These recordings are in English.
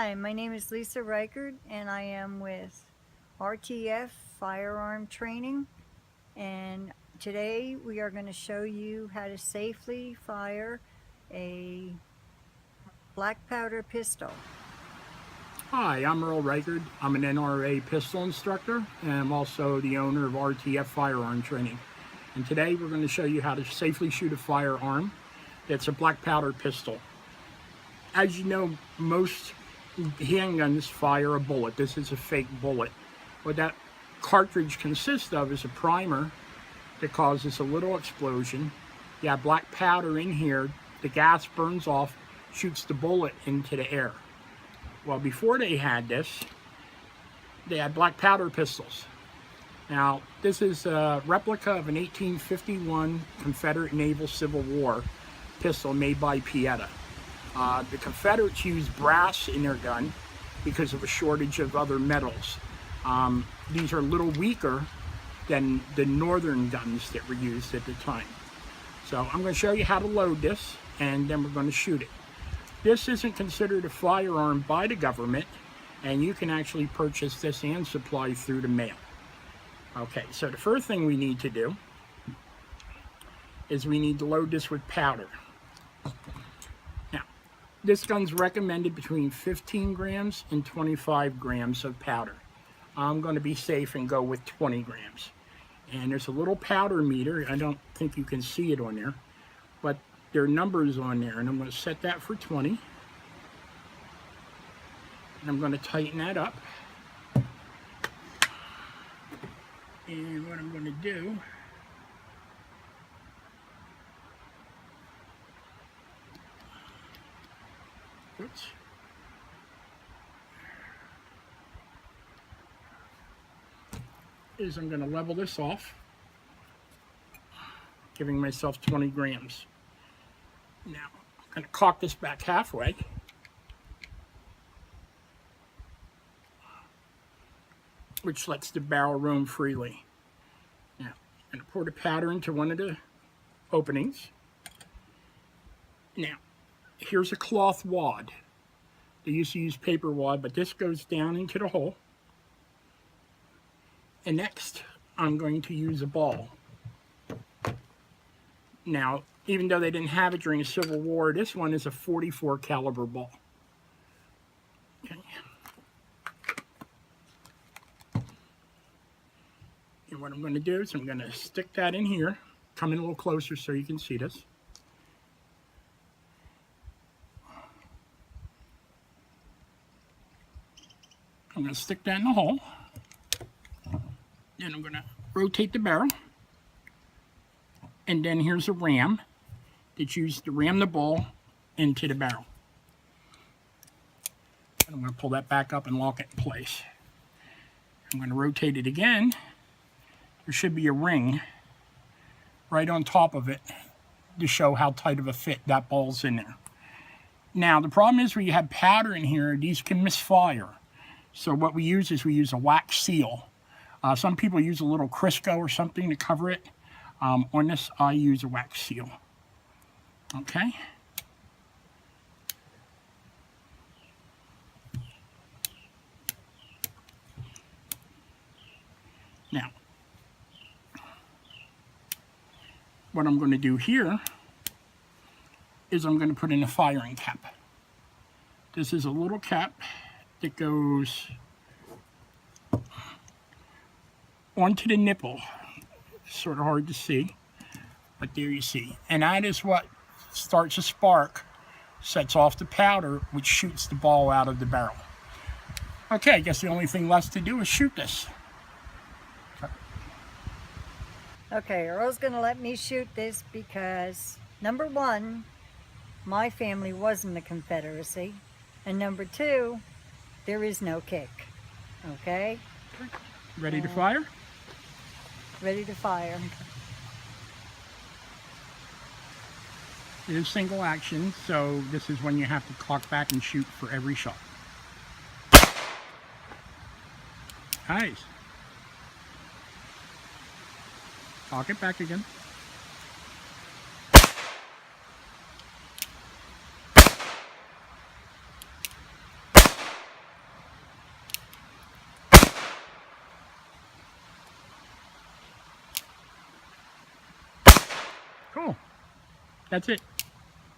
Hi, my name is Lisa Reichard and I am with RTF Firearm Training, and today we are going to show you how to safely fire a black powder pistol. Hi, I'm Earl Reichard. I'm an NRA pistol instructor and I'm also the owner of RTF Firearm Training. And today we're going to show you how to safely shoot a firearm that's a black powder pistol. As you know, most handguns fire a bullet. This is a fake bullet. What that cartridge consists of is a primer that causes a little explosion. You have black powder in here, the gas burns off, shoots the bullet into the air. Well, before they had this, they had black powder pistols. Now, this is a replica of an 1851 Confederate Naval Civil War pistol made by Pietta. The Confederates used brass in their gun because of a shortage of other metals. These are a little weaker than the northern guns that were used at the time. So I'm going to show you how to load this, and then we're going to shoot it. This isn't considered a firearm by the government, and you can actually purchase this and supply through the mail. Okay, so the first thing we need to do is we need to load this with powder. Now, this gun's recommended between 15 grams and 25 grams of powder. I'm going to be safe and go with 20 grams. And there's a little powder meter. I don't think you can see it on there, but there are numbers on there, and I'm going to set that for 20. And I'm going to tighten that up. And what I'm going to do is I'm going to level this off, giving myself 20 grams. Now, I'm going to cock this back halfway. Which lets the barrel roam freely. Now, I'm going to pour the powder into one of the openings. Now, here's a cloth wad. They used to use paper wad, but this goes down into the hole. And next, I'm going to use a ball. Now, even though they didn't have it during the Civil War, this one is a .44 caliber ball. Okay. And what I'm going to do is I'm going to stick that in here. Come in a little closer so you can see this. I'm going to stick that in the hole. Then I'm going to rotate the barrel. And then here's a ram that's used to ram the ball into the barrel. And I'm going to pull that back up and lock it in place. I'm going to rotate it again. There should be a ring right on top of it to show how tight of a fit that ball's in there. Now, the problem is when you have powder in here, these can misfire. So what we use is we use a wax seal. Some people use a little Crisco or something to cover it. On this, I use a wax seal. Okay. Now, what I'm going to do here is I'm going to put in a firing cap. This is a little cap that goes onto the nipple. Sort of hard to see, but there you see. And that is what starts a spark, sets off the powder, which shoots the ball out of the barrel. Okay, I guess the only thing left to do is shoot this. Okay, Earl's going to let me shoot this because, number one, my family was in the Confederacy, and number two, there is no kick. Okay? Ready to fire? Ready to fire. It is single action, so this is when you have to cock back and shoot for every shot. Nice. Cock it back again. That's it.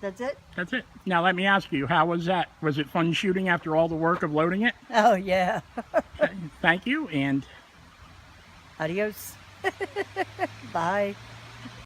That's it? That's it. Now let me ask you, how was that? Was it fun shooting after all the work of loading it? Oh, yeah. Thank you, and Adios. Bye.